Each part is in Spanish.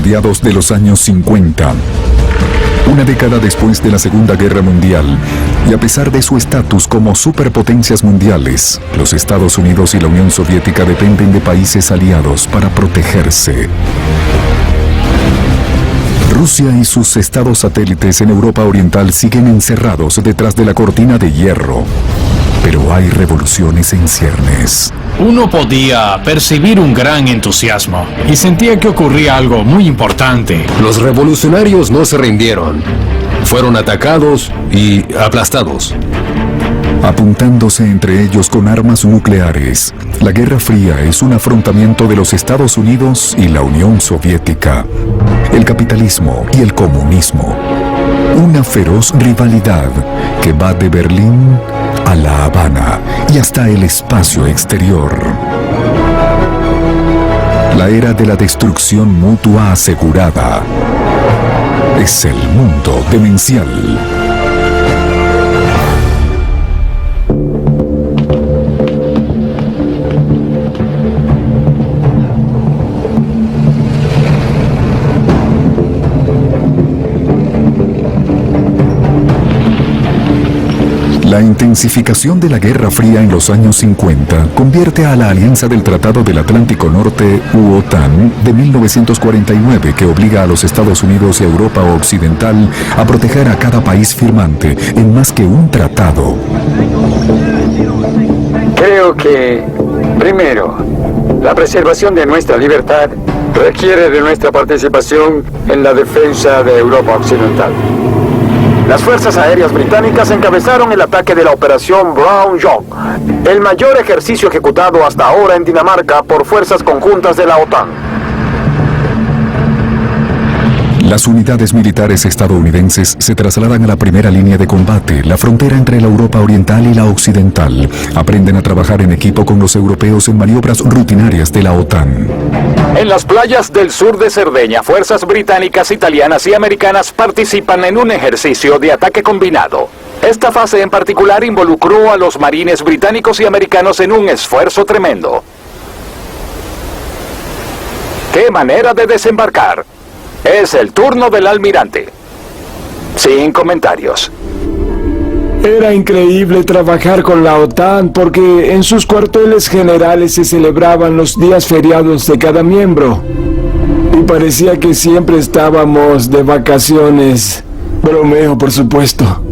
mediados de los años 50. Una década después de la Segunda Guerra Mundial, y a pesar de su estatus como superpotencias mundiales, los Estados Unidos y la Unión Soviética dependen de países aliados para protegerse. Rusia y sus estados satélites en Europa Oriental siguen encerrados detrás de la cortina de hierro. Pero hay revoluciones en ciernes. Uno podía percibir un gran entusiasmo y sentía que ocurría algo muy importante. Los revolucionarios no se rindieron. Fueron atacados y aplastados. Apuntándose entre ellos con armas nucleares, la Guerra Fría es un afrontamiento de los Estados Unidos y la Unión Soviética, el capitalismo y el comunismo. Una feroz rivalidad que va de Berlín a La Habana y hasta el espacio exterior. La era de la destrucción mutua asegurada es el mundo demencial. La intensificación de la Guerra Fría en los años 50 convierte a la Alianza del Tratado del Atlántico Norte, u OTAN, de 1949, que obliga a los Estados Unidos y a Europa Occidental a proteger a cada país firmante en más que un tratado. Creo que, primero, la preservación de nuestra libertad requiere de nuestra participación en la defensa de Europa Occidental. Las fuerzas aéreas británicas encabezaron el ataque de la Operación Brown Jog, el mayor ejercicio ejecutado hasta ahora en Dinamarca por fuerzas conjuntas de la OTAN. Las unidades militares estadounidenses se trasladan a la primera línea de combate, la frontera entre la Europa Oriental y la Occidental. Aprenden a trabajar en equipo con los europeos en maniobras rutinarias de la OTAN. En las playas del sur de Cerdeña, fuerzas británicas, italianas y americanas participan en un ejercicio de ataque combinado. Esta fase en particular involucró a los marines británicos y americanos en un esfuerzo tremendo. ¡Qué manera de desembarcar! Es el turno del almirante. Sin comentarios. Era increíble trabajar con la OTAN porque en sus cuarteles generales se celebraban los días feriados de cada miembro. Y parecía que siempre estábamos de vacaciones. Bromeo, por supuesto.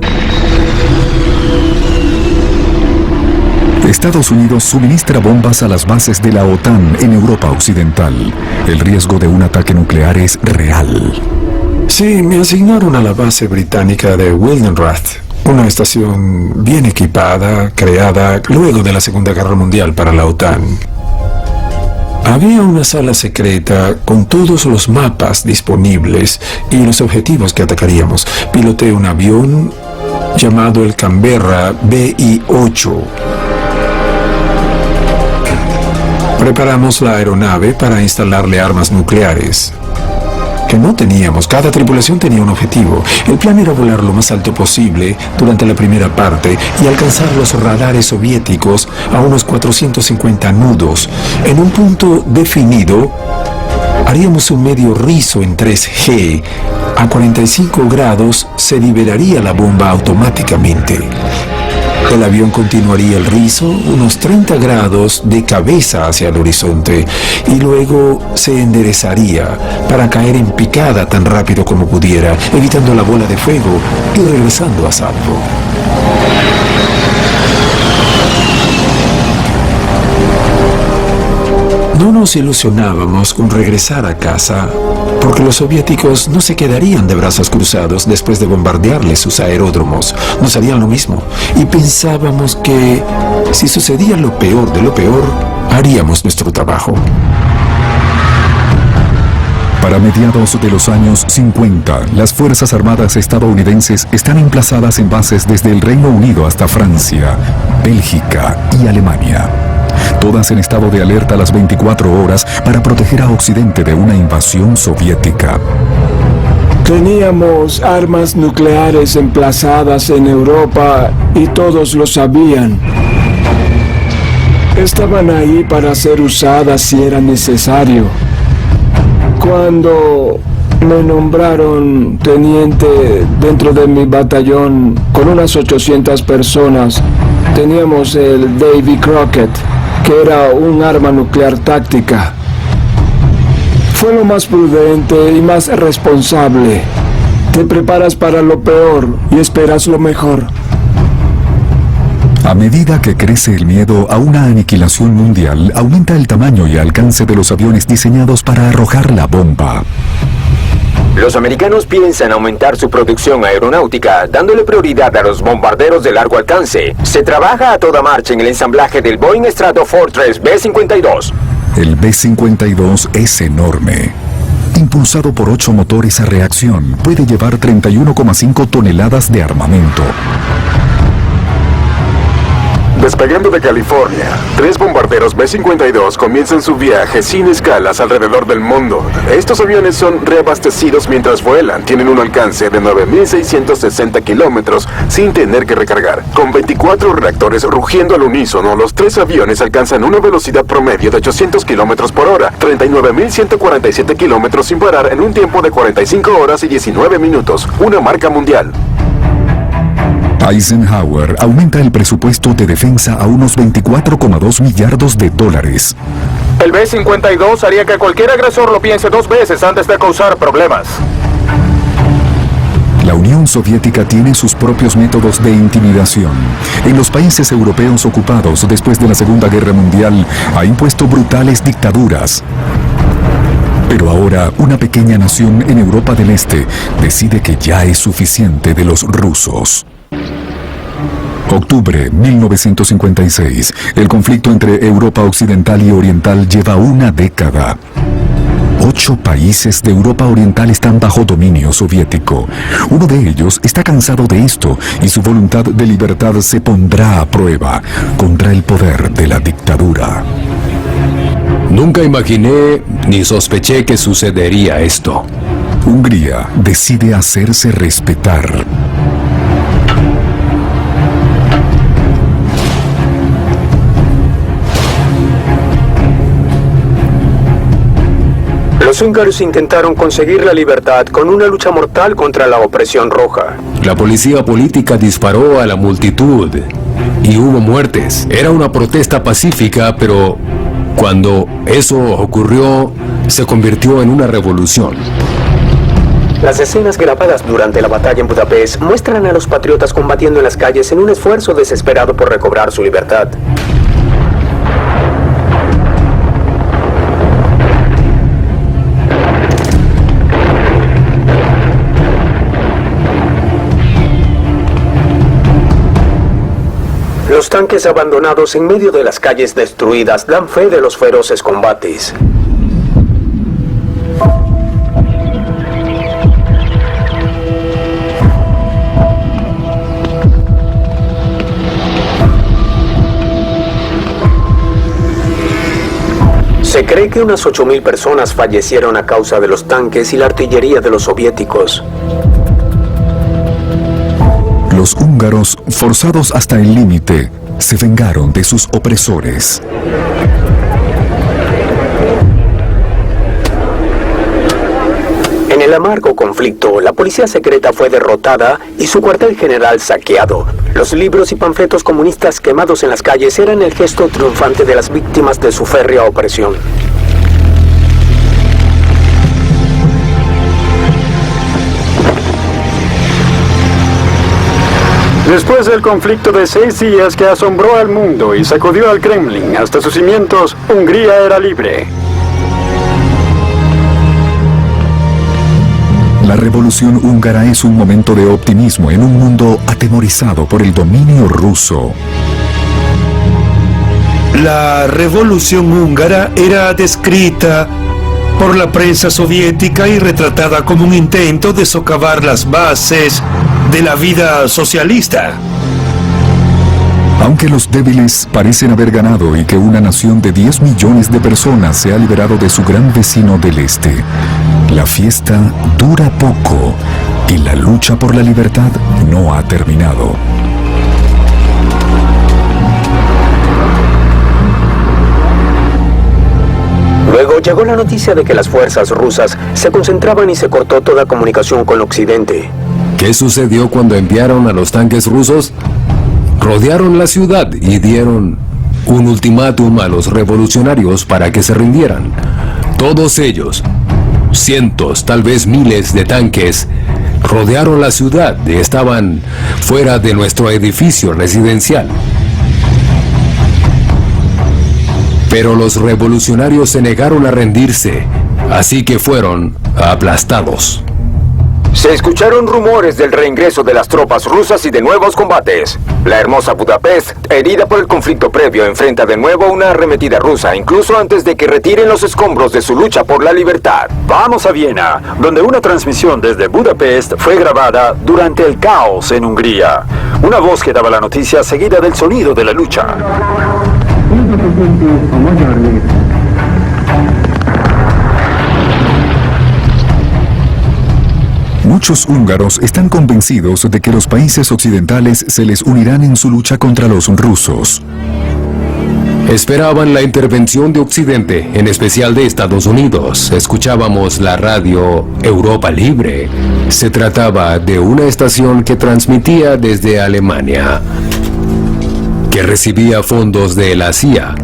Estados Unidos suministra bombas a las bases de la OTAN en Europa Occidental. El riesgo de un ataque nuclear es real. Sí, me asignaron a la base británica de Wildenrath, una estación bien equipada, creada luego de la Segunda Guerra Mundial para la OTAN. Había una sala secreta con todos los mapas disponibles y los objetivos que atacaríamos. Piloté un avión llamado el Canberra BI-8. Preparamos la aeronave para instalarle armas nucleares. Que no teníamos, cada tripulación tenía un objetivo. El plan era volar lo más alto posible durante la primera parte y alcanzar los radares soviéticos a unos 450 nudos. En un punto definido, haríamos un medio rizo en 3G. A 45 grados se liberaría la bomba automáticamente. El avión continuaría el rizo unos 30 grados de cabeza hacia el horizonte y luego se enderezaría para caer en picada tan rápido como pudiera, evitando la bola de fuego y regresando a salvo. No nos ilusionábamos con regresar a casa, porque los soviéticos no se quedarían de brazos cruzados después de bombardearles sus aeródromos. Nos harían lo mismo, y pensábamos que, si sucedía lo peor de lo peor, haríamos nuestro trabajo. Para mediados de los años 50, las Fuerzas Armadas estadounidenses están emplazadas en bases desde el Reino Unido hasta Francia, Bélgica y Alemania. Todas en estado de alerta las 24 horas para proteger a Occidente de una invasión soviética. Teníamos armas nucleares emplazadas en Europa y todos lo sabían. Estaban ahí para ser usadas si era necesario. Cuando me nombraron teniente dentro de mi batallón con unas 800 personas, teníamos el Davy Crockett, que era un arma nuclear táctica. Fue lo más prudente y más responsable. Te preparas para lo peor y esperas lo mejor. A medida que crece el miedo a una aniquilación mundial, aumenta el tamaño y alcance de los aviones diseñados para arrojar la bomba. Los americanos piensan aumentar su producción aeronáutica, dándole prioridad a los bombarderos de largo alcance. Se trabaja a toda marcha en el ensamblaje del Boeing Stratofortress B-52. El B-52 es enorme. Impulsado por 8 motores a reacción, puede llevar 31,5 toneladas de armamento. Despegando de California, 3 bombarderos B-52 comienzan su viaje sin escalas alrededor del mundo. Estos aviones son reabastecidos mientras vuelan. Tienen un alcance de 9.660 kilómetros sin tener que recargar. Con 24 reactores rugiendo al unísono, los 3 aviones alcanzan una velocidad promedio de 800 kilómetros por hora, 39.147 kilómetros sin parar en un tiempo de 45 horas y 19 minutos. Una marca mundial. Eisenhower aumenta el presupuesto de defensa a unos 24,2 millardos de dólares. El B-52 haría que cualquier agresor lo piense 2 veces antes de causar problemas. La Unión Soviética tiene sus propios métodos de intimidación. En los países europeos ocupados después de la Segunda Guerra Mundial, ha impuesto brutales dictaduras. Pero ahora, una pequeña nación en Europa del Este decide que ya es suficiente de los rusos. Octubre 1956. El conflicto entre Europa Occidental y Oriental lleva una década. 8 países de Europa Oriental están bajo dominio soviético. Uno de ellos está cansado de esto y su voluntad de libertad se pondrá a prueba contra el poder de la dictadura. Nunca imaginé ni sospeché que sucedería esto. Hungría decide hacerse respetar. Los húngaros intentaron conseguir la libertad con una lucha mortal contra la opresión roja. La policía política disparó a la multitud y hubo muertes. Era una protesta pacífica, pero cuando eso ocurrió, se convirtió en una revolución. Las escenas grabadas durante la batalla en Budapest muestran a los patriotas combatiendo en las calles en un esfuerzo desesperado por recobrar su libertad. Los tanques abandonados en medio de las calles destruidas dan fe de los feroces combates. Se cree que unas 8.000 personas fallecieron a causa de los tanques y la artillería de los soviéticos. Los húngaros, forzados hasta el límite, se vengaron de sus opresores. En el amargo conflicto, la policía secreta fue derrotada y su cuartel general saqueado. Los libros y panfletos comunistas quemados en las calles eran el gesto triunfante de las víctimas de su férrea opresión. Después del conflicto de 6 días que asombró al mundo y sacudió al Kremlin hasta sus cimientos, Hungría era libre. La revolución húngara es un momento de optimismo en un mundo atemorizado por el dominio ruso. La revolución húngara era descrita por la prensa soviética y retratada como un intento de socavar las bases de la vida socialista. Aunque los débiles parecen haber ganado y que una nación de 10 millones de personas se ha liberado de su gran vecino del este, la fiesta dura poco y la lucha por la libertad no ha terminado. Luego llegó la noticia de que las fuerzas rusas se concentraban y se cortó toda comunicación con Occidente. ¿Qué sucedió cuando enviaron a los tanques rusos? Rodearon la ciudad y dieron un ultimátum a los revolucionarios para que se rindieran. Todos ellos, cientos, tal vez miles de tanques, rodearon la ciudad y estaban fuera de nuestro edificio residencial. Pero los revolucionarios se negaron a rendirse, así que fueron aplastados. Se escucharon rumores del reingreso de las tropas rusas y de nuevos combates. La hermosa Budapest, herida por el conflicto previo, enfrenta de nuevo una arremetida rusa, incluso antes de que retiren los escombros de su lucha por la libertad. Vamos a Viena, donde una transmisión desde Budapest fue grabada durante el caos en Hungría. Una voz que daba la noticia seguida del sonido de la lucha. Muchos húngaros están convencidos de que los países occidentales se les unirán en su lucha contra los rusos. Esperaban la intervención de Occidente, en especial de Estados Unidos. Escuchábamos la radio Europa Libre. Se trataba de una estación que transmitía desde Alemania, que recibía fondos de la CIA.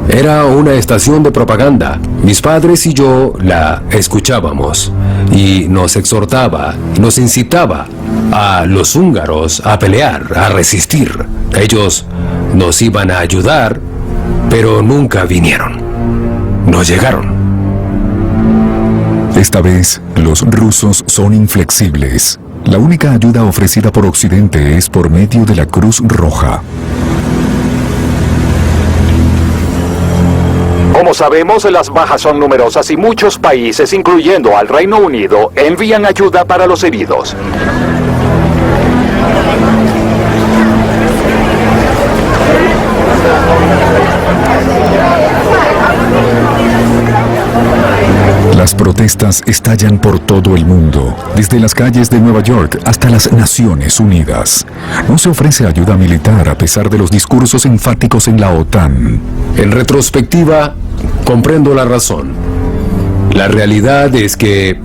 Era una estación de propaganda. Mis padres y yo la escuchábamos y nos exhortaba, nos incitaba a los húngaros a pelear, a resistir. Ellos nos iban a ayudar, pero nunca vinieron. No llegaron. Esta vez, los rusos son inflexibles. La única ayuda ofrecida por Occidente es por medio de la Cruz Roja. Como sabemos, las bajas son numerosas y muchos países, incluyendo al Reino Unido, envían ayuda para los heridos. Las protestas estallan por todo el mundo, desde las calles de Nueva York hasta las Naciones Unidas. No se ofrece ayuda militar a pesar de los discursos enfáticos en la OTAN. En retrospectiva, comprendo la razón. La realidad es que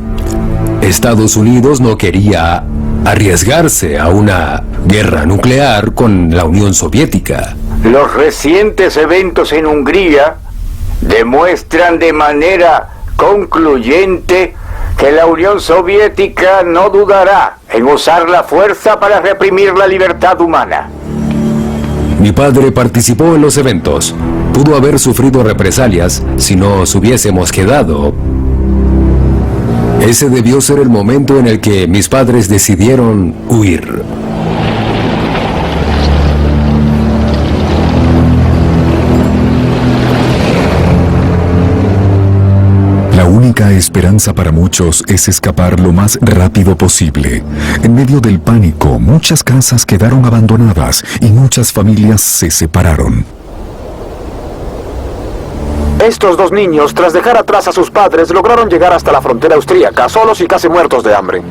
Estados Unidos no quería arriesgarse a una guerra nuclear con la Unión Soviética. Los recientes eventos en Hungría demuestran de manera concluyente que la Unión Soviética no dudará en usar la fuerza para reprimir la libertad humana. Mi padre participó en los eventos. Pudo haber sufrido represalias si nos hubiésemos quedado. Ese debió ser el momento en el que mis padres decidieron huir. La única esperanza para muchos es escapar lo más rápido posible. En medio del pánico, muchas casas quedaron abandonadas y muchas familias se separaron. Estos dos niños, tras dejar atrás a sus padres, lograron llegar hasta la frontera austríaca, solos y casi muertos de hambre.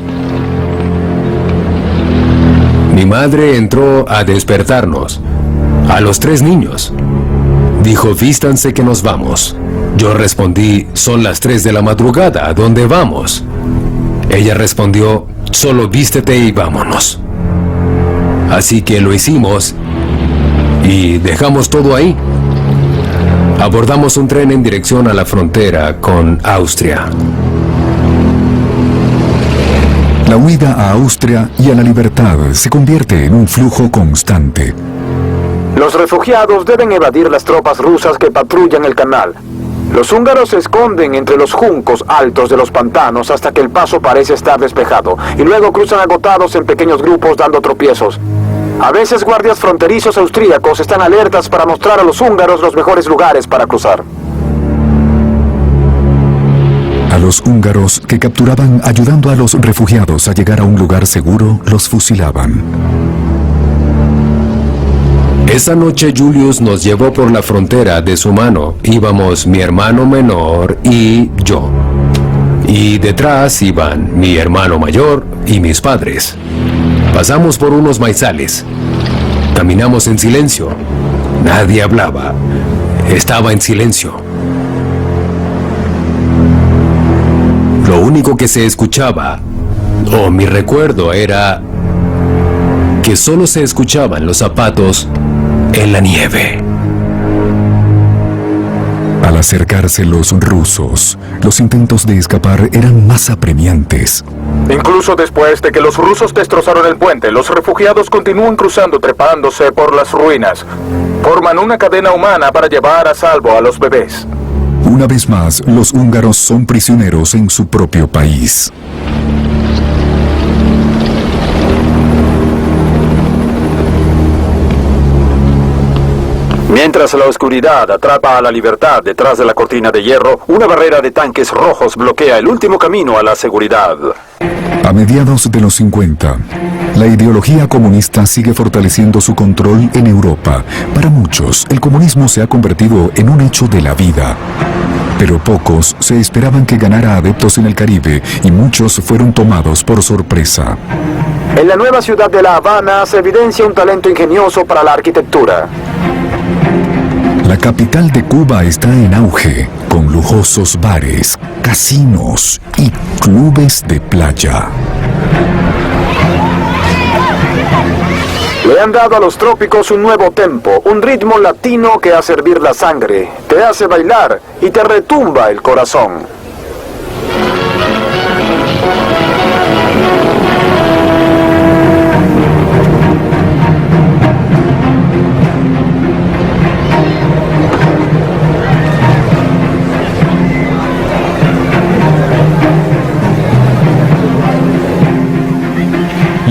Mi madre entró a despertarnos, a los 3 niños. Dijo, vístanse que nos vamos. Yo respondí, son las 3 de la madrugada, ¿a dónde vamos? Ella respondió, solo vístete y vámonos. Así que lo hicimos y dejamos todo ahí. Abordamos un tren en dirección a la frontera con Austria. La huida a Austria y a la libertad se convierte en un flujo constante. Los refugiados deben evadir las tropas rusas que patrullan el canal. Los húngaros se esconden entre los juncos altos de los pantanos hasta que el paso parece estar despejado, y luego cruzan agotados en pequeños grupos dando tropiezos. A veces guardias fronterizos austríacos están alertas para mostrar a los húngaros los mejores lugares para cruzar. A los húngaros que capturaban ayudando a los refugiados a llegar a un lugar seguro, los fusilaban. Esa noche Julius nos llevó por la frontera de su mano. Íbamos mi hermano menor y yo. Y detrás iban mi hermano mayor y mis padres. Pasamos por unos maizales. Caminamos en silencio. Nadie hablaba. Estaba en silencio. único que se escuchaba, o mi recuerdo era que solo se escuchaban los zapatos en la nieve. Al acercarse los rusos, los intentos de escapar eran más apremiantes. Incluso después de que los rusos destrozaron el puente, los refugiados continúan cruzando trepándose por las ruinas. Forman una cadena humana para llevar a salvo a los bebés. Una vez más, los húngaros son prisioneros en su propio país. Mientras la oscuridad atrapa a la libertad detrás de la cortina de hierro, una barrera de tanques rojos bloquea el último camino a la seguridad. A mediados de los 50, la ideología comunista sigue fortaleciendo su control en Europa. Para muchos, el comunismo se ha convertido en un hecho de la vida. Pero pocos se esperaban que ganara adeptos en el Caribe y muchos fueron tomados por sorpresa. En la nueva ciudad de La Habana se evidencia un talento ingenioso para la arquitectura. La capital de Cuba está en auge, con lujosos bares, casinos y clubes de playa. Le han dado a los trópicos un nuevo tempo, un ritmo latino que hace hervir la sangre, te hace bailar y te retumba el corazón.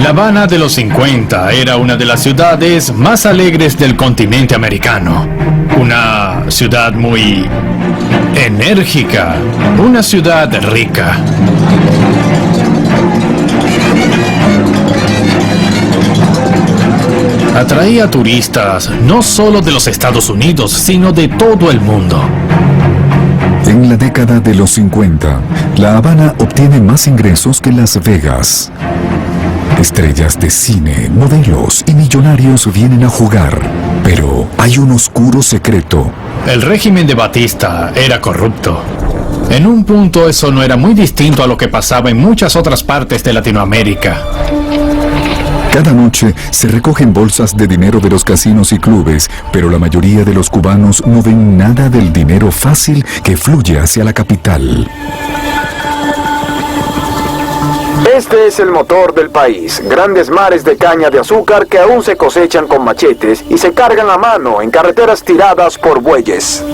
La Habana de los 50 era una de las ciudades más alegres del continente americano. Una ciudad muy enérgica, una ciudad rica. Atraía turistas no solo de los Estados Unidos, sino de todo el mundo. En la década de los 50, La Habana obtiene más ingresos que Las Vegas. Estrellas de cine, modelos y millonarios vienen a jugar, pero hay un oscuro secreto. El régimen de Batista era corrupto. En un punto eso no era muy distinto a lo que pasaba en muchas otras partes de Latinoamérica. Cada noche se recogen bolsas de dinero de los casinos y clubes, pero la mayoría de los cubanos no ven nada del dinero fácil que fluye hacia la capital. Este es el motor del país, grandes mares de caña de azúcar que aún se cosechan con machetes y se cargan a mano en carreteras tiradas por bueyes.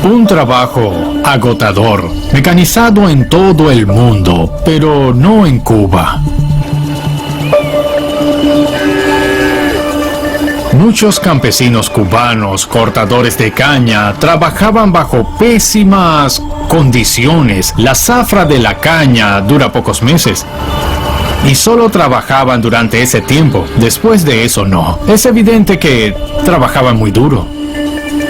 Un trabajo agotador, mecanizado en todo el mundo, pero no en Cuba. Muchos campesinos cubanos, cortadores de caña, trabajaban bajo pésimas condiciones. La zafra de la caña dura pocos meses. Y solo trabajaban durante ese tiempo. Después de eso no. Es evidente que trabajaban muy duro.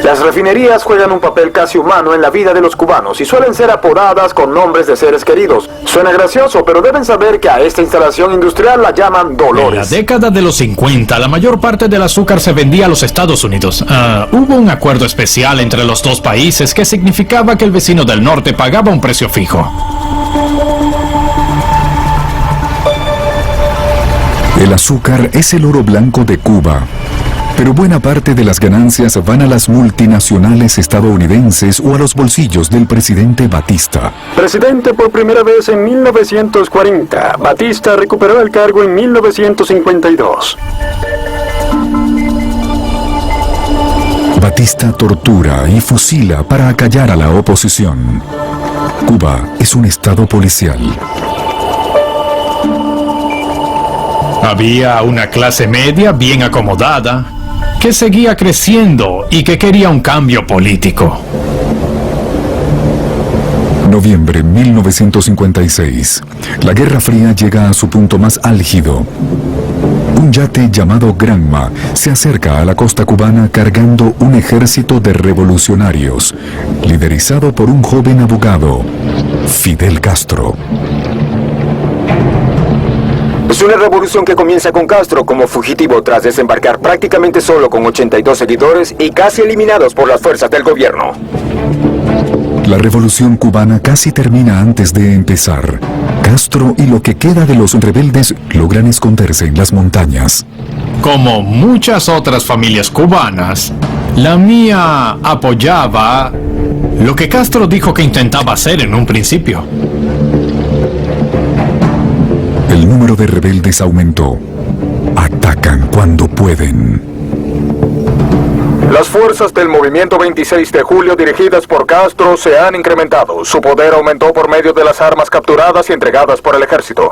Las refinerías juegan un papel casi humano en la vida de los cubanos y suelen ser apodadas con nombres de seres queridos. Suena gracioso, pero deben saber que a esta instalación industrial la llaman Dolores. En la década de los 50, la mayor parte del azúcar se vendía a los Estados Unidos. Hubo un acuerdo especial entre los dos países que significaba que el vecino del norte pagaba un precio fijo. El azúcar es el oro blanco de Cuba. Pero buena parte de las ganancias van a las multinacionales estadounidenses o a los bolsillos del presidente Batista. Presidente por primera vez en 1940. Batista recuperó el cargo en 1952. Batista tortura y fusila para acallar a la oposición. Cuba es un estado policial. Había una clase media bien acomodada, que seguía creciendo y que quería un cambio político. Noviembre 1956. La Guerra Fría llega a su punto más álgido. Un yate llamado Granma se acerca a la costa cubana cargando un ejército de revolucionarios, liderizado por un joven abogado, Fidel Castro. Es una revolución que comienza con Castro como fugitivo tras desembarcar prácticamente solo con 82 seguidores y casi eliminados por las fuerzas del gobierno. La revolución cubana casi termina antes de empezar. Castro y lo que queda de los rebeldes logran esconderse en las montañas. Como muchas otras familias cubanas, la mía apoyaba lo que Castro dijo que intentaba hacer en un principio. El número de rebeldes aumentó. Atacan cuando pueden. Las fuerzas del movimiento 26 de julio dirigidas por Castro se han incrementado. Su poder aumentó por medio de las armas capturadas y entregadas por el ejército.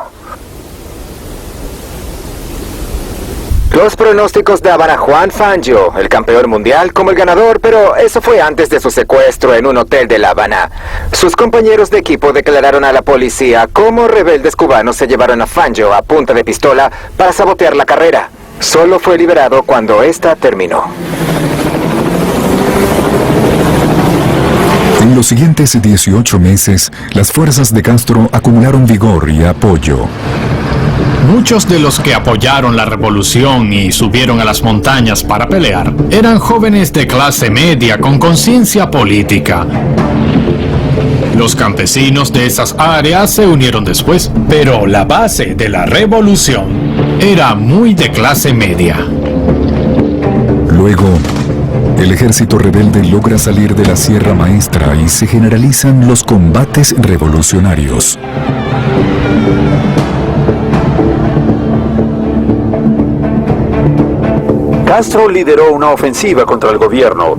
Los pronósticos daban a Juan Fangio, el campeón mundial, como el ganador, pero eso fue antes de su secuestro en un hotel de La Habana. Sus compañeros de equipo declararon a la policía cómo rebeldes cubanos se llevaron a Fangio a punta de pistola para sabotear la carrera. Solo fue liberado cuando esta terminó. En los siguientes 18 meses, las fuerzas de Castro acumularon vigor y apoyo. Muchos de los que apoyaron la revolución y subieron a las montañas para pelear eran jóvenes de clase media con conciencia política. Los campesinos de esas áreas se unieron después, pero la base de la revolución era muy de clase media. Luego, el ejército rebelde logra salir de la Sierra Maestra y se generalizan los combates revolucionarios. Castro lideró una ofensiva contra el gobierno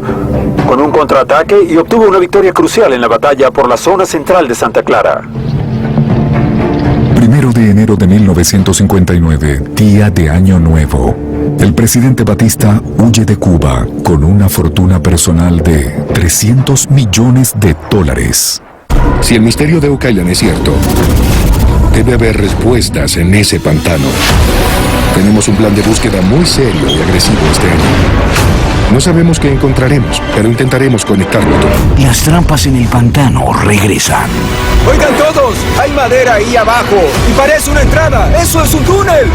con un contraataque y obtuvo una victoria crucial en la batalla por la zona central de Santa Clara. 1 de enero de 1959, día de Año Nuevo. El presidente Batista huye de Cuba con una fortuna personal de $300 millones. Si el misterio de Oak Island es cierto, debe haber respuestas en ese pantano. Tenemos un plan de búsqueda muy serio y agresivo este año. No sabemos qué encontraremos, pero intentaremos conectarlo todo. Las trampas en el pantano regresan. ¡Oigan todos! ¡Hay madera ahí abajo! ¡Y parece una entrada! ¡Eso es un túnel!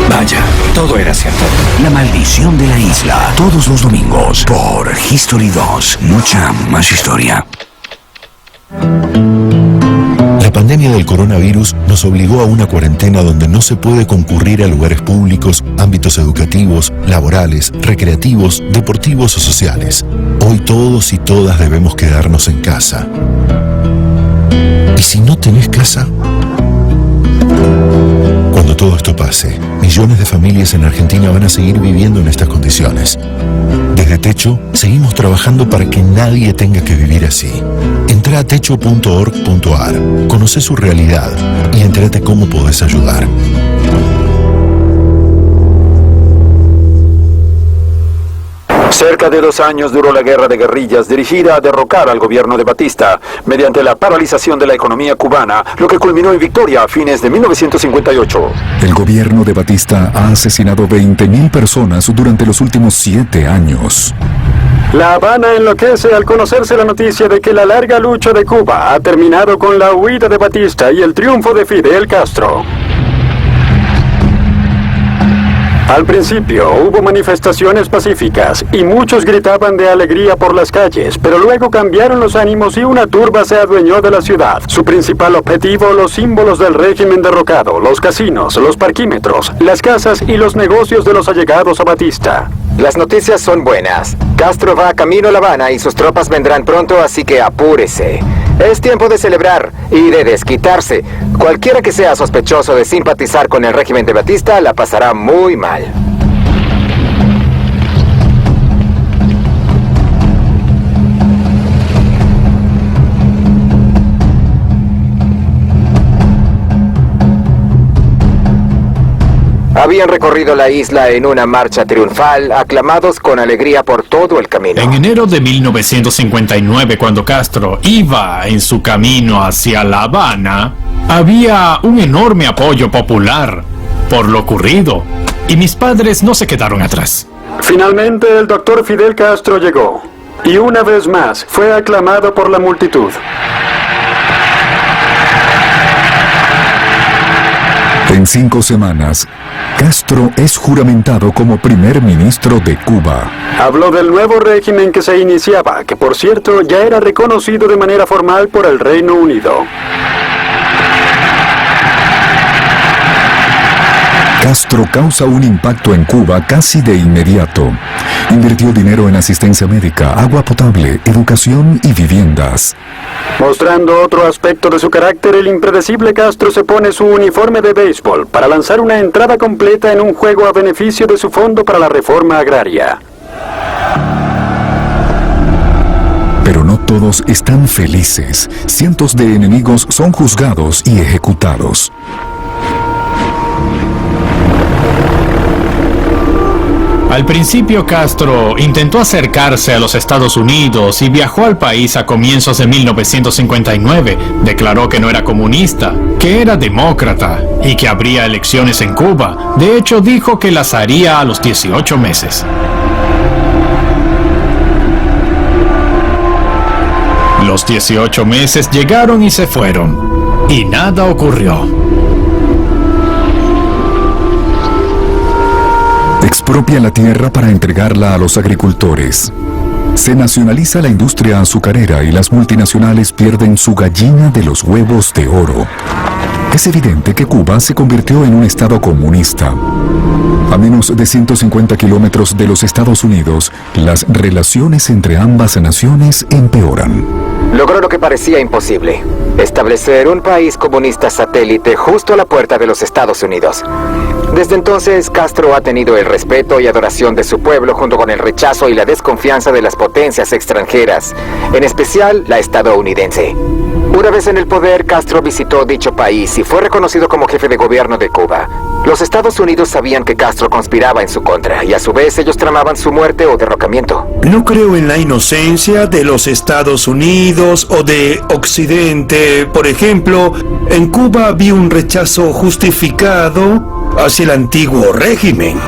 Vaya, todo era cierto. La maldición de la isla. Todos los domingos por History 2. Mucha más historia. La pandemia del coronavirus nos obligó a una cuarentena donde no se puede concurrir a lugares públicos, ámbitos educativos, laborales, recreativos, deportivos o sociales. Hoy todos y todas debemos quedarnos en casa. ¿Y si no tenés casa? Cuando todo esto pase, millones de familias en Argentina van a seguir viviendo en estas condiciones. Desde Techo, seguimos trabajando para que nadie tenga que vivir así. Entra a techo.org.ar, conoce su realidad y entérate cómo podés ayudar. Cerca de 2 años duró la guerra de guerrillas dirigida a derrocar al gobierno de Batista mediante la paralización de la economía cubana, lo que culminó en victoria a fines de 1958. El gobierno de Batista ha asesinado 20.000 personas durante los últimos 7 años. La Habana enloquece al conocerse la noticia de que la larga lucha de Cuba ha terminado con la huida de Batista y el triunfo de Fidel Castro. Al principio hubo manifestaciones pacíficas y muchos gritaban de alegría por las calles, pero luego cambiaron los ánimos y una turba se adueñó de la ciudad. Su principal objetivo, los símbolos del régimen derrocado, los casinos, los parquímetros, las casas y los negocios de los allegados a Batista. Las noticias son buenas. Castro va camino a La Habana y sus tropas vendrán pronto, así que apúrese. Es tiempo de celebrar y de desquitarse. Cualquiera que sea sospechoso de simpatizar con el régimen de Batista la pasará muy mal. Habían recorrido la isla en una marcha triunfal, aclamados con alegría por todo el camino. En enero de 1959, cuando Castro iba en su camino hacia La Habana, había un enorme apoyo popular por lo ocurrido, y mis padres no se quedaron atrás. Finalmente, el doctor Fidel Castro llegó, y una vez más fue aclamado por la multitud. En 5 semanas, Castro es juramentado como primer ministro de Cuba. Habló del nuevo régimen que se iniciaba, que por cierto ya era reconocido de manera formal por el Reino Unido. Castro causa un impacto en Cuba casi de inmediato. Invirtió dinero en asistencia médica, agua potable, educación y viviendas. Mostrando otro aspecto de su carácter, el impredecible Castro se pone su uniforme de béisbol para lanzar una entrada completa en un juego a beneficio de su Fondo para la Reforma Agraria. Pero no todos están felices. Cientos de enemigos son juzgados y ejecutados. Al principio Castro intentó acercarse a los Estados Unidos y viajó al país a comienzos de 1959. Declaró que no era comunista, que era demócrata y que habría elecciones en Cuba. De hecho, dijo que las haría a los 18 meses. Los 18 meses llegaron y se fueron, y nada ocurrió. Expropia la tierra para entregarla a los agricultores. Se nacionaliza la industria azucarera y las multinacionales pierden su gallina de los huevos de oro. Es evidente que Cuba se convirtió en un estado comunista. A menos de 150 kilómetros de los Estados Unidos, las relaciones entre ambas naciones empeoran. Logró lo que parecía imposible: establecer un país comunista satélite justo a la puerta de los Estados Unidos. Desde entonces, Castro ha tenido el respeto y adoración de su pueblo junto con el rechazo y la desconfianza de las potencias extranjeras, en especial la estadounidense. Una vez en el poder, Castro visitó dicho país y fue reconocido como jefe de gobierno de Cuba. Los Estados Unidos sabían que Castro conspiraba en su contra y a su vez ellos tramaban su muerte o derrocamiento. No creo en la inocencia de los Estados Unidos o de Occidente. Por ejemplo, en Cuba vi un rechazo justificado hacia el antiguo régimen.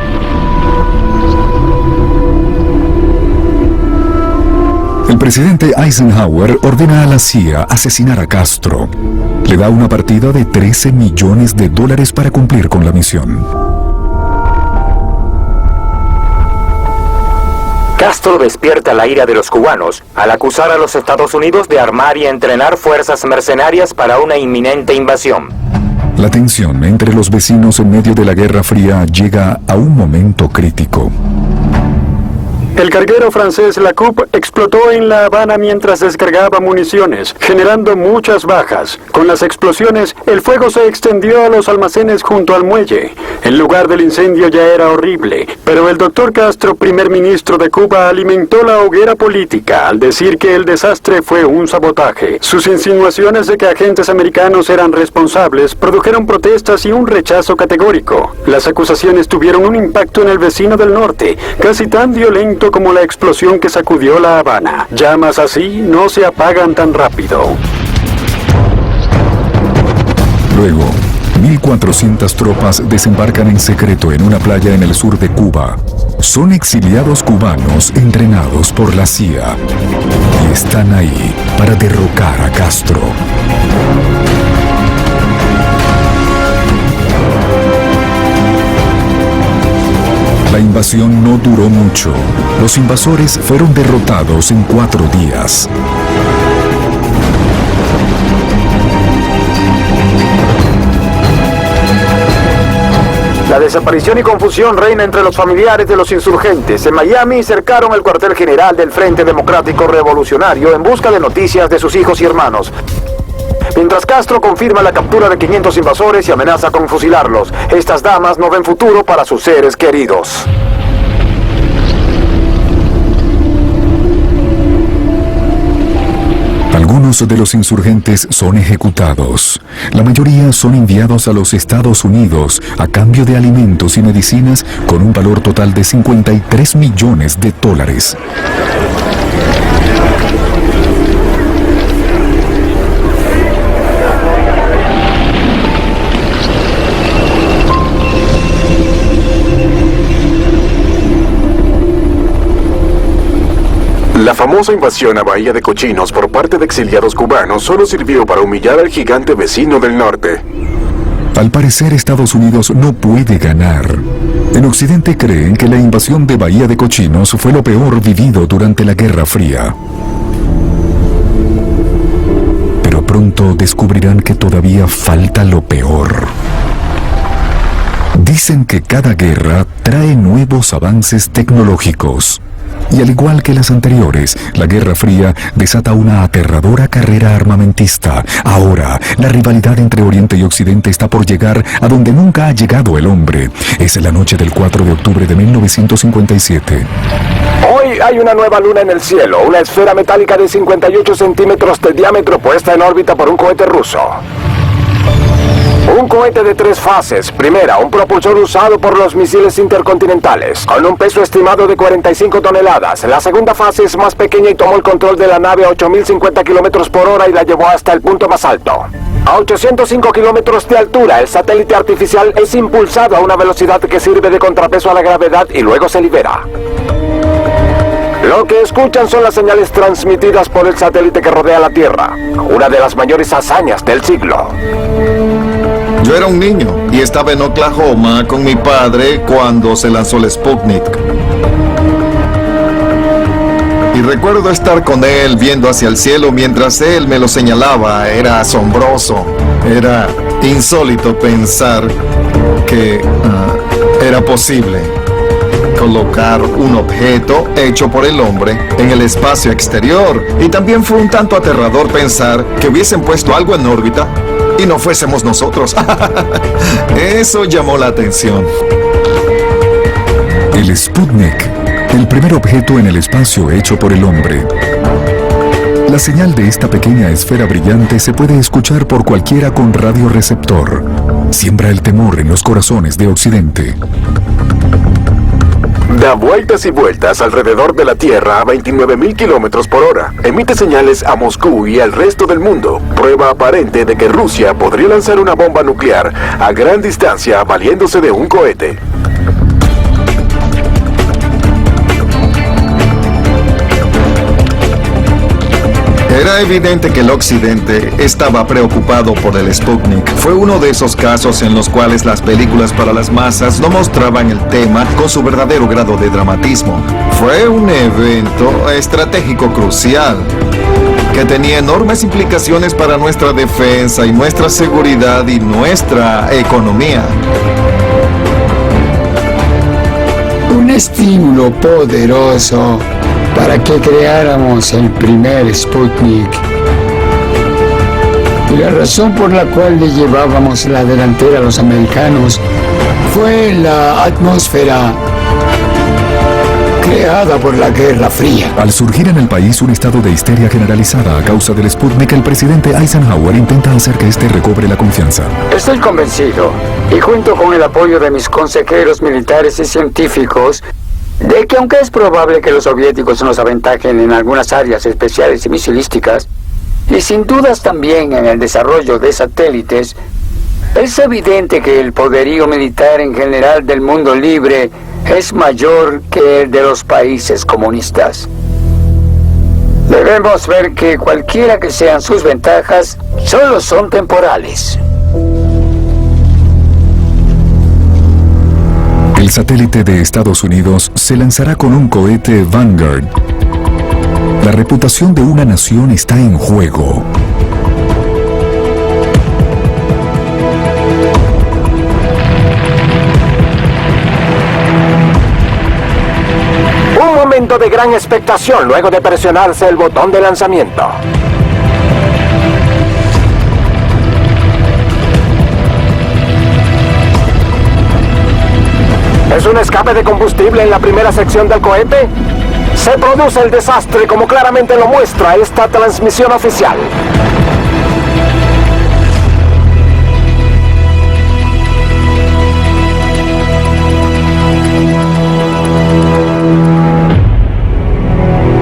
El presidente Eisenhower ordena a la CIA asesinar a Castro. Le da una partida de $13 millones para cumplir con la misión. Castro despierta la ira de los cubanos al acusar a los Estados Unidos de armar y entrenar fuerzas mercenarias para una inminente invasión. La tensión entre los vecinos en medio de la Guerra Fría llega a un momento crítico. El carguero francés La Coupe explotó en La Habana mientras descargaba municiones, generando muchas bajas. Con las explosiones, el fuego se extendió a los almacenes junto al muelle. El lugar del incendio ya era horrible, pero el doctor Castro, primer ministro de Cuba, alimentó la hoguera política al decir que el desastre fue un sabotaje. Sus insinuaciones de que agentes americanos eran responsables produjeron protestas y un rechazo categórico. Las acusaciones tuvieron un impacto en el vecino del norte, casi tan violento como la explosión que sacudió La Habana. Llamas así no se apagan tan rápido. Luego, 1.400 tropas desembarcan en secreto en una playa en el sur de Cuba. Son exiliados cubanos entrenados por la CIA y están ahí para derrocar a Castro. La invasión no duró mucho. Los invasores fueron derrotados en 4 días. La desaparición y confusión reina entre los familiares de los insurgentes. En Miami cercaron el cuartel general del Frente Democrático Revolucionario en busca de noticias de sus hijos y hermanos. Mientras Castro confirma la captura de 500 invasores y amenaza con fusilarlos, estas damas no ven futuro para sus seres queridos. Algunos de los insurgentes son ejecutados. La mayoría son enviados a los Estados Unidos a cambio de alimentos y medicinas con un valor total de $53 millones. La famosa invasión a Bahía de Cochinos por parte de exiliados cubanos solo sirvió para humillar al gigante vecino del norte. Al parecer, Estados Unidos no puede ganar. En Occidente creen que la invasión de Bahía de Cochinos fue lo peor vivido durante la Guerra Fría. Pero pronto descubrirán que todavía falta lo peor. Dicen que cada guerra trae nuevos avances tecnológicos. Y al igual que las anteriores, la Guerra Fría desata una aterradora carrera armamentista. Ahora, la rivalidad entre Oriente y Occidente está por llegar a donde nunca ha llegado el hombre. Es la noche del 4 de octubre de 1957. Hoy hay una nueva luna en el cielo, una esfera metálica de 58 centímetros de diámetro puesta en órbita por un cohete ruso. Un cohete de 3 fases. Primera, un propulsor usado por los misiles intercontinentales, con un peso estimado de 45 toneladas. La segunda fase es más pequeña y tomó el control de la nave a 8.050 kilómetros por hora y la llevó hasta el punto más alto. A 805 kilómetros de altura, el satélite artificial es impulsado a una velocidad que sirve de contrapeso a la gravedad y luego se libera. Lo que escuchan son las señales transmitidas por el satélite que rodea la Tierra, una de las mayores hazañas del siglo. Yo era un niño y estaba en Oklahoma con mi padre cuando se lanzó el Sputnik. Y recuerdo estar con él viendo hacia el cielo mientras él me lo señalaba. Era asombroso, era insólito pensar que era posible colocar un objeto hecho por el hombre en el espacio exterior. Y también fue un tanto aterrador pensar que hubiesen puesto algo en órbita y no fuésemos nosotros. Eso llamó la atención. El Sputnik, el primer objeto en el espacio hecho por el hombre. La señal de esta pequeña esfera brillante se puede escuchar por cualquiera con radioreceptor. Siembra el temor en los corazones de Occidente. Da vueltas y vueltas alrededor de la Tierra a 29.000 kilómetros por hora. Emite señales a Moscú y al resto del mundo. Prueba aparente de que Rusia podría lanzar una bomba nuclear a gran distancia valiéndose de un cohete. Era evidente que el Occidente estaba preocupado por el Sputnik. Fue uno de esos casos en los cuales las películas para las masas no mostraban el tema con su verdadero grado de dramatismo. Fue un evento estratégico crucial que tenía enormes implicaciones para nuestra defensa y nuestra seguridad y nuestra economía. Un estímulo poderoso para que creáramos el primer Sputnik. Y la razón por la cual le llevábamos la delantera a los americanos fue la atmósfera creada por la Guerra Fría. Al surgir en el país un estado de histeria generalizada a causa del Sputnik, el presidente Eisenhower intenta hacer que este recobre la confianza. Estoy convencido, y junto con el apoyo de mis consejeros militares y científicos, de que aunque es probable que los soviéticos nos aventajen en algunas áreas especiales y misilísticas, y sin dudas también en el desarrollo de satélites, es evidente que el poderío militar en general del mundo libre es mayor que el de los países comunistas. Debemos ver que cualquiera que sean sus ventajas, solo son temporales. El satélite de Estados Unidos se lanzará con un cohete Vanguard. La reputación de una nación está en juego. Un momento de gran expectación luego de presionarse el botón de lanzamiento. ¿Es un escape de combustible en la primera sección del cohete? Se produce el desastre como claramente lo muestra esta transmisión oficial.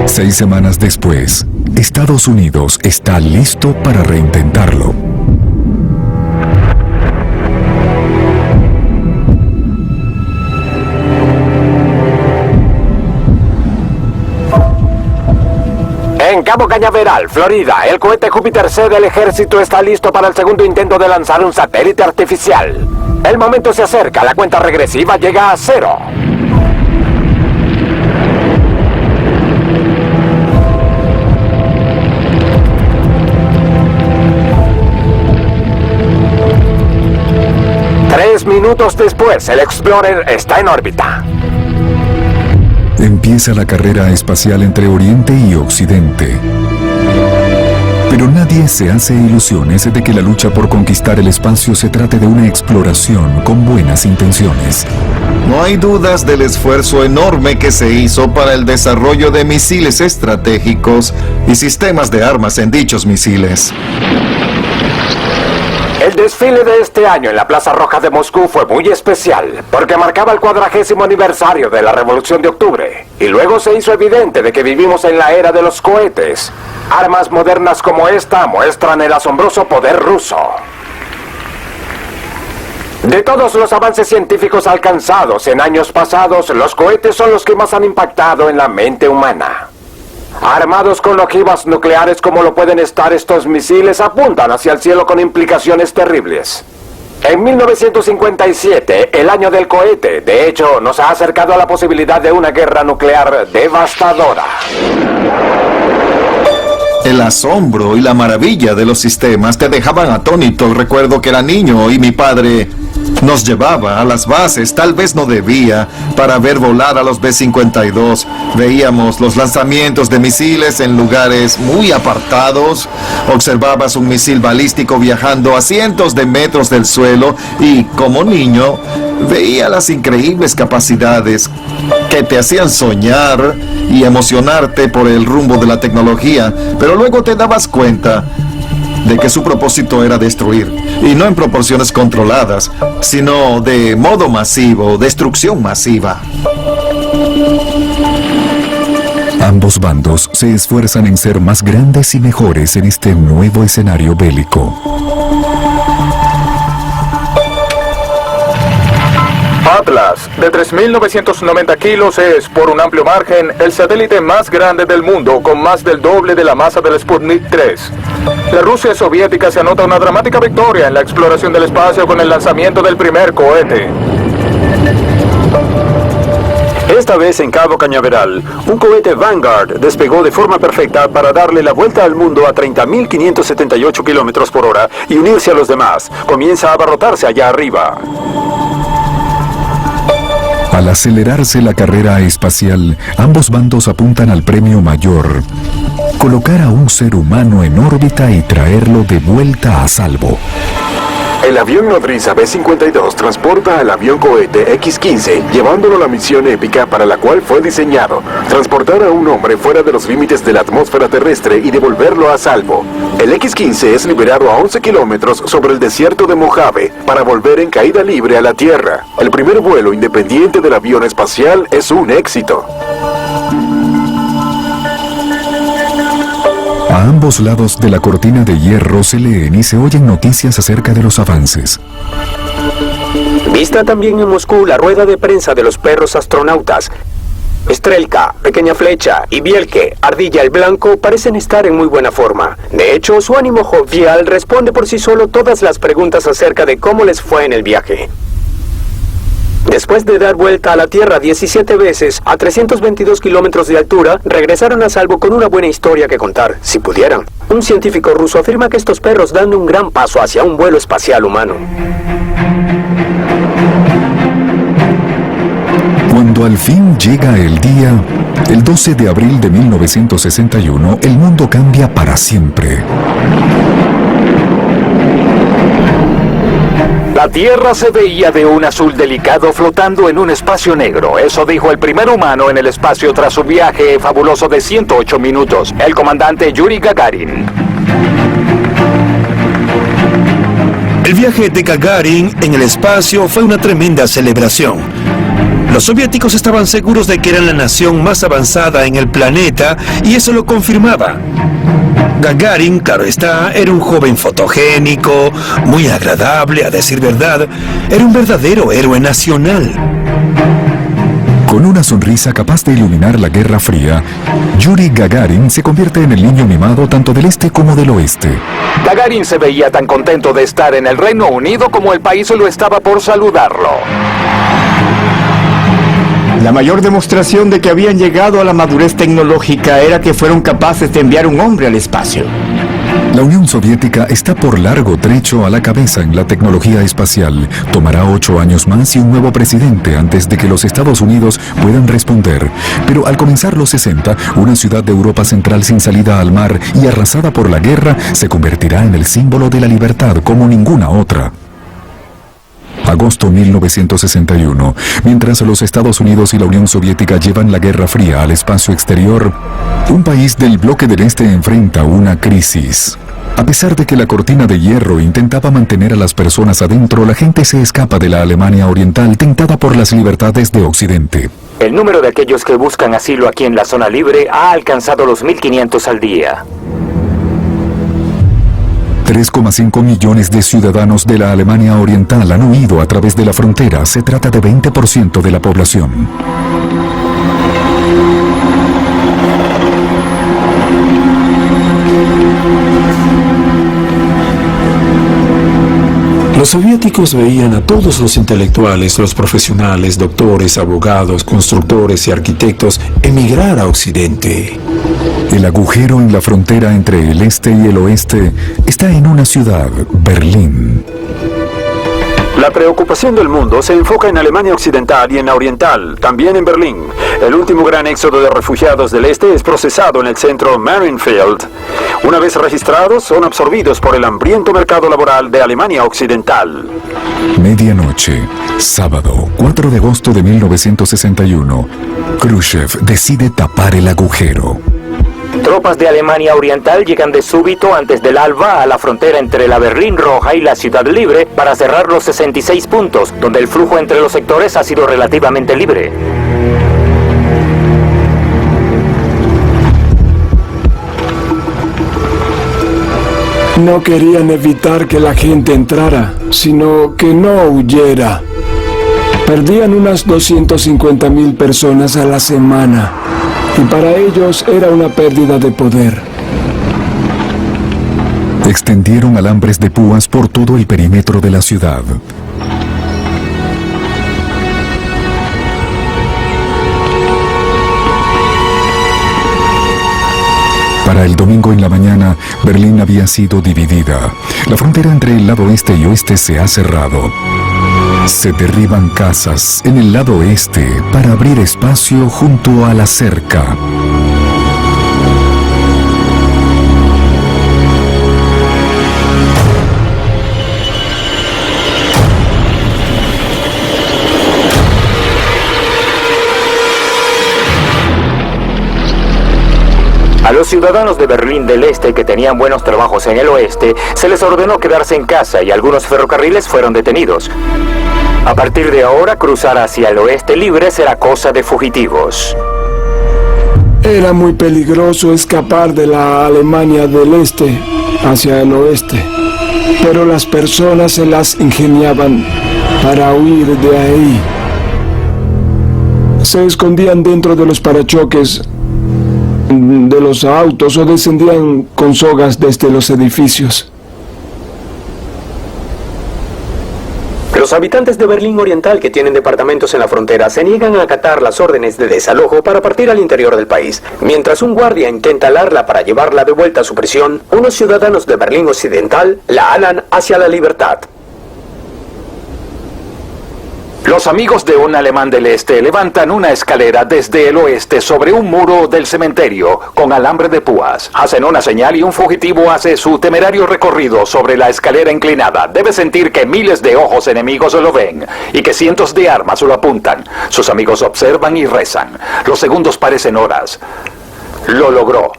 Seis semanas después, Estados Unidos está listo para reintentarlo. En Cabo Cañaveral, Florida, el cohete Júpiter C del ejército está listo para el segundo intento de lanzar un satélite artificial. El momento se acerca, la cuenta regresiva llega a 0. Tres minutos después, el Explorer está en órbita. Empieza la carrera espacial entre Oriente y Occidente. Pero nadie se hace ilusiones de que la lucha por conquistar el espacio se trate de una exploración con buenas intenciones. No hay dudas del esfuerzo enorme que se hizo para el desarrollo de misiles estratégicos y sistemas de armas en dichos misiles. El desfile de este año en la Plaza Roja de Moscú fue muy especial, porque marcaba el 40º aniversario de la Revolución de Octubre, y luego se hizo evidente de que vivimos en la era de los cohetes. Armas modernas como esta muestran el asombroso poder ruso. De todos los avances científicos alcanzados en años pasados, los cohetes son los que más han impactado en la mente humana. Armados con ojivas nucleares como lo pueden estar estos misiles, apuntan hacia el cielo con implicaciones terribles. En 1957, el año del cohete, de hecho, nos ha acercado a la posibilidad de una guerra nuclear devastadora. El asombro y la maravilla de los sistemas te dejaban atónito. Recuerdo que era niño y mi padre nos llevaba a las bases, tal vez no debía, para ver volar a los B-52. Veíamos los lanzamientos de misiles en lugares muy apartados. Observabas un misil balístico viajando a cientos de metros del suelo y, como niño, veía las increíbles capacidades que te hacían soñar y emocionarte por el rumbo de la tecnología, pero luego te dabas cuenta de que su propósito era destruir, y no en proporciones controladas, sino de modo masivo, destrucción masiva. Ambos bandos se esfuerzan en ser más grandes y mejores en este nuevo escenario bélico. Atlas, de 3.990 kilos, es, por un amplio margen, el satélite más grande del mundo, con más del doble de la masa del Sputnik 3. La Rusia soviética se anota una dramática victoria en la exploración del espacio con el lanzamiento del primer cohete. Esta vez en Cabo Cañaveral, un cohete Vanguard despegó de forma perfecta para darle la vuelta al mundo a 30.578 kilómetros por hora y unirse a los demás. Comienza a abarrotarse allá arriba. Al acelerarse la carrera espacial, ambos bandos apuntan al premio mayor: colocar a un ser humano en órbita y traerlo de vuelta a salvo. El avión nodriza B-52 transporta al avión cohete X-15, llevándolo a la misión épica para la cual fue diseñado: transportar a un hombre fuera de los límites de la atmósfera terrestre y devolverlo a salvo. El X-15 es liberado a 11 kilómetros sobre el desierto de Mojave para volver en caída libre a la Tierra. El primer vuelo independiente del avión espacial es un éxito. A ambos lados de la cortina de hierro se leen y se oyen noticias acerca de los avances. Vista también en Moscú la rueda de prensa de los perros astronautas. Strelka, Pequeña Flecha y Bielke, Ardilla el Blanco, parecen estar en muy buena forma. De hecho, su ánimo jovial responde por sí solo todas las preguntas acerca de cómo les fue en el viaje. Después de dar vuelta a la Tierra 17 veces a 322 kilómetros de altura, regresaron a salvo con una buena historia que contar, si pudieran. Un científico ruso afirma que estos perros dan un gran paso hacia un vuelo espacial humano. Cuando al fin llega el día, el 12 de abril de 1961, el mundo cambia para siempre. La Tierra se veía de un azul delicado flotando en un espacio negro. Eso dijo el primer humano en el espacio tras su viaje fabuloso de 108 minutos, el comandante Yuri Gagarin. El viaje de Gagarin en el espacio fue una tremenda celebración. Los soviéticos estaban seguros de que eran la nación más avanzada en el planeta y eso lo confirmaba. Gagarin, claro está, era un joven fotogénico, muy agradable, a decir verdad. Era un verdadero héroe nacional. Con una sonrisa capaz de iluminar la Guerra Fría, Yuri Gagarin se convierte en el niño mimado tanto del este como del oeste. Gagarin se veía tan contento de estar en el Reino Unido como el país lo estaba por saludarlo. La mayor demostración de que habían llegado a la madurez tecnológica era que fueron capaces de enviar un hombre al espacio. La Unión Soviética está por largo trecho a la cabeza en la tecnología espacial. Tomará 8 años más y un nuevo presidente antes de que los Estados Unidos puedan responder. Pero al comenzar los 60, una ciudad de Europa Central sin salida al mar y arrasada por la guerra se convertirá en el símbolo de la libertad como ninguna otra. Agosto 1961. Mientras los Estados Unidos y la Unión Soviética llevan la Guerra Fría al espacio exterior, un país del bloque del Este enfrenta una crisis. A pesar de que la cortina de hierro intentaba mantener a las personas adentro, la gente se escapa de la Alemania Oriental tentada por las libertades de Occidente. El número de aquellos que buscan asilo aquí en la zona libre ha alcanzado los 1.500 al día. 3,5 millones de ciudadanos de la Alemania Oriental han huido a través de la frontera. Se trata de 20% de la población. Los soviéticos veían a todos los intelectuales, los profesionales, doctores, abogados, constructores y arquitectos emigrar a Occidente. El agujero en la frontera entre el este y el oeste está en una ciudad, Berlín. La preocupación del mundo se enfoca en Alemania Occidental y en la Oriental, también en Berlín. El último gran éxodo de refugiados del este es procesado en el centro Marienfeld. Una vez registrados, son absorbidos por el hambriento mercado laboral de Alemania Occidental. Medianoche, sábado, 4 de agosto de 1961. Khrushchev decide tapar el agujero. Tropas de Alemania Oriental llegan de súbito antes del alba a la frontera entre la Berlín Roja y la Ciudad Libre para cerrar los 66 puntos, donde el flujo entre los sectores ha sido relativamente libre. No querían evitar que la gente entrara, sino que no huyera. Perdían unas 250.000 personas a la semana. Y para ellos era una pérdida de poder. Extendieron alambres de púas por todo el perímetro de la ciudad. Para el domingo en la mañana, Berlín había sido dividida. La frontera entre el lado este y oeste se ha cerrado. Se derriban casas en el lado este para abrir espacio junto a la cerca. A los ciudadanos de Berlín del Este que tenían buenos trabajos en el oeste, se les ordenó quedarse en casa y algunos ferrocarriles fueron detenidos. A partir de ahora, cruzar hacia el oeste libre será cosa de fugitivos. Era muy peligroso escapar de la Alemania del Este hacia el oeste, pero las personas se las ingeniaban para huir de ahí. Se escondían dentro de los parachoques de los autos o descendían con sogas desde los edificios. Los habitantes de Berlín Oriental que tienen departamentos en la frontera se niegan a acatar las órdenes de desalojo para partir al interior del país. Mientras un guardia intenta alarla para llevarla de vuelta a su prisión, unos ciudadanos de Berlín Occidental la alan hacia la libertad. Los amigos de un alemán del este levantan una escalera desde el oeste sobre un muro del cementerio con alambre de púas. Hacen una señal y un fugitivo hace su temerario recorrido sobre la escalera inclinada. Debe sentir que miles de ojos enemigos lo ven y que cientos de armas lo apuntan. Sus amigos observan y rezan. Los segundos parecen horas. Lo logró.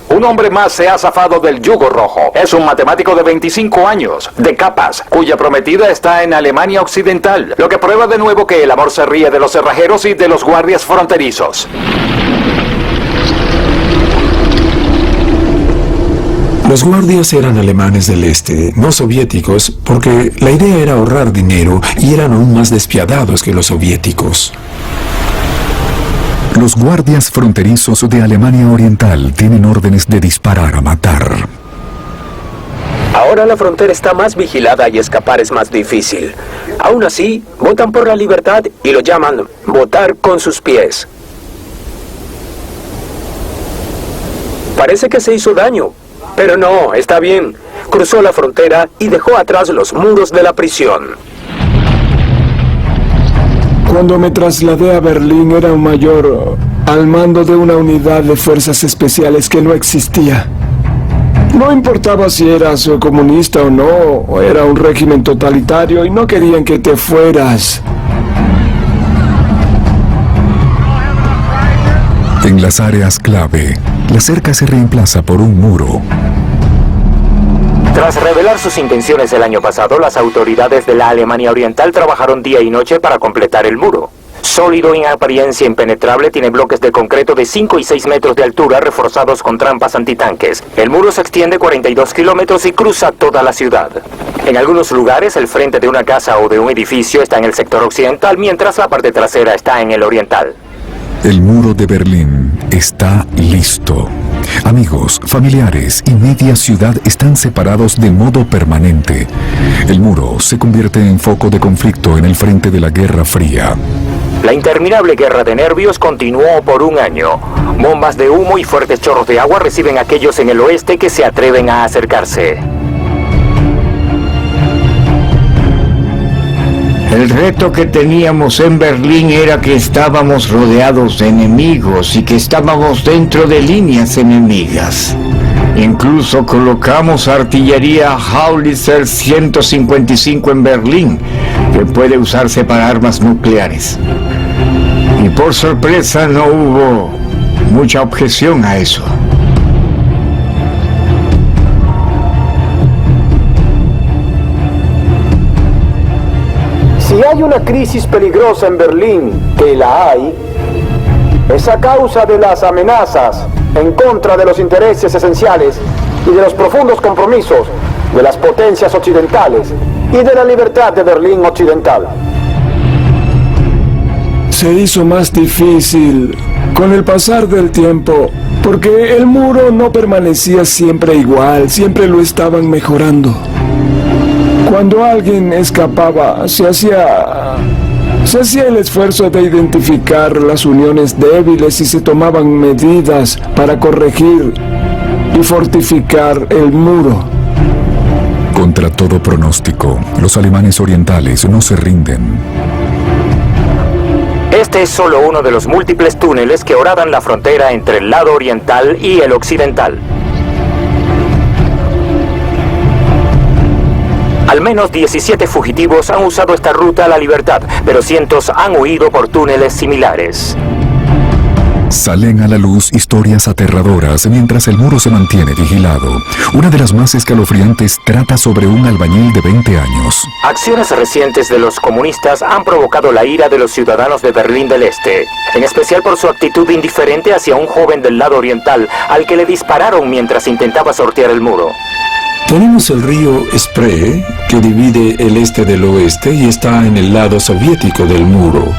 Un hombre más se ha zafado del yugo rojo. Es un matemático de 25 años, de capas, cuya prometida está en Alemania Occidental, lo que prueba de nuevo que el amor se ríe de los cerrajeros y de los guardias fronterizos. Los guardias eran alemanes del este, no soviéticos, porque la idea era ahorrar dinero y eran aún más despiadados que los soviéticos. Los guardias fronterizos de Alemania Oriental tienen órdenes de disparar a matar. Ahora la frontera está más vigilada y escapar es más difícil. Aún así, votan por la libertad y lo llaman votar con sus pies. Parece que se hizo daño, pero no, está bien. Cruzó la frontera y dejó atrás los muros de la prisión. Cuando me trasladé a Berlín era un mayor al mando de una unidad de fuerzas especiales que no existía. No importaba si eras comunista o no, o era un régimen totalitario y no querían que te fueras. En las áreas clave, la cerca se reemplaza por un muro. Tras revelar sus intenciones el año pasado, las autoridades de la Alemania Oriental trabajaron día y noche para completar el muro. Sólido y en apariencia impenetrable, tiene bloques de concreto de 5 y 6 metros de altura reforzados con trampas antitanques. El muro se extiende 42 kilómetros y cruza toda la ciudad. En algunos lugares, el frente de una casa o de un edificio está en el sector occidental, mientras la parte trasera está en el oriental. El muro de Berlín está listo. Amigos, familiares y media ciudad están separados de modo permanente. El muro se convierte en foco de conflicto en el frente de la Guerra Fría. La interminable guerra de nervios continuó por un año. Bombas de humo y fuertes chorros de agua reciben a aquellos en el oeste que se atreven a acercarse. El reto que teníamos en Berlín era que estábamos rodeados de enemigos y que estábamos dentro de líneas enemigas. Incluso colocamos artillería Howitzer 155 en Berlín, que puede usarse para armas nucleares. Y por sorpresa no hubo mucha objeción a eso. Si hay una crisis peligrosa en Berlín, que la hay, es a causa de las amenazas en contra de los intereses esenciales y de los profundos compromisos de las potencias occidentales y de la libertad de Berlín Occidental. Se hizo más difícil con el pasar del tiempo, porque el muro no permanecía siempre igual, siempre lo estaban mejorando. Cuando alguien escapaba, se hacía el esfuerzo de identificar las uniones débiles y se tomaban medidas para corregir y fortificar el muro. Contra todo pronóstico, los alemanes orientales no se rinden. Este es solo uno de los múltiples túneles que horadan la frontera entre el lado oriental y el occidental. Al menos 17 fugitivos han usado esta ruta a la libertad, pero cientos han huido por túneles similares. Salen a la luz historias aterradoras mientras el muro se mantiene vigilado. Una de las más escalofriantes trata sobre un albañil de 20 años. Acciones recientes de los comunistas han provocado la ira de los ciudadanos de Berlín del Este, en especial por su actitud indiferente hacia un joven del lado oriental al que le dispararon mientras intentaba sortear el muro. Tenemos el río Spree, que divide el este del oeste y está en el lado soviético del muro.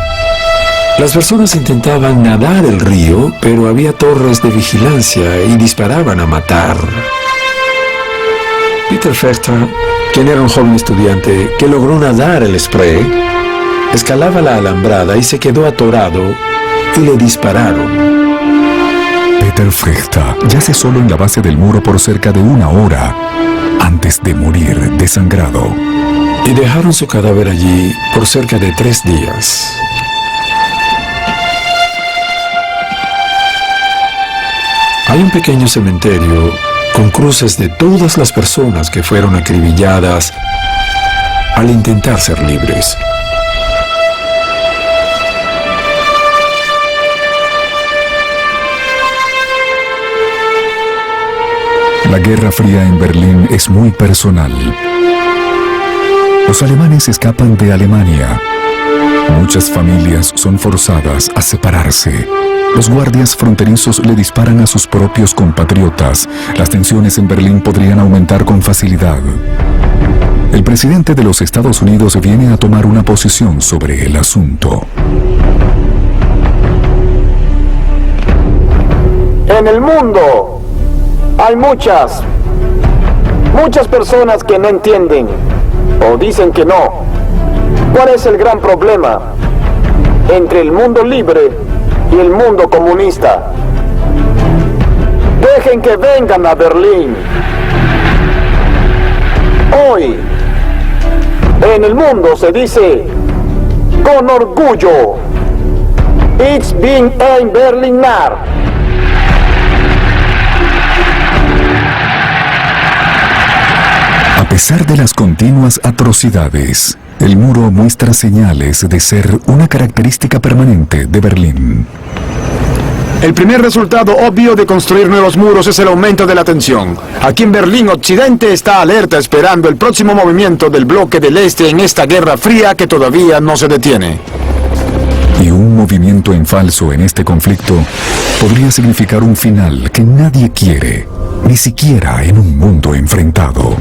Las personas intentaban nadar el río, pero había torres de vigilancia y disparaban a matar. Peter Fechter, quien era un joven estudiante que logró nadar el Spree, escalaba la alambrada y se quedó atorado y le dispararon. Peter Fechter yace solo en la base del muro por cerca de una hora antes de morir desangrado. Y dejaron su cadáver allí por cerca de 3 días. Hay un pequeño cementerio con cruces de todas las personas que fueron acribilladas al intentar ser libres. La Guerra Fría en Berlín es muy personal. Los alemanes escapan de Alemania. Muchas familias son forzadas a separarse. Los guardias fronterizos le disparan a sus propios compatriotas. Las tensiones en Berlín podrían aumentar con facilidad. El presidente de los Estados Unidos viene a tomar una posición sobre el asunto. En el mundo hay muchas personas que no entienden o dicen que no. ¿Cuál es el gran problema entre el mundo libre y el mundo comunista? Dejen que vengan a Berlín. Hoy, en el mundo se dice con orgullo: Ich bin ein Berliner. A pesar de las continuas atrocidades, el muro muestra señales de ser una característica permanente de Berlín. El primer resultado obvio de construir nuevos muros es el aumento de la tensión. Aquí en Berlín Occidente está alerta esperando el próximo movimiento del bloque del Este en esta guerra fría que todavía no se detiene. Y un movimiento en falso en este conflicto podría significar un final que nadie quiere, ni siquiera en un mundo enfrentado.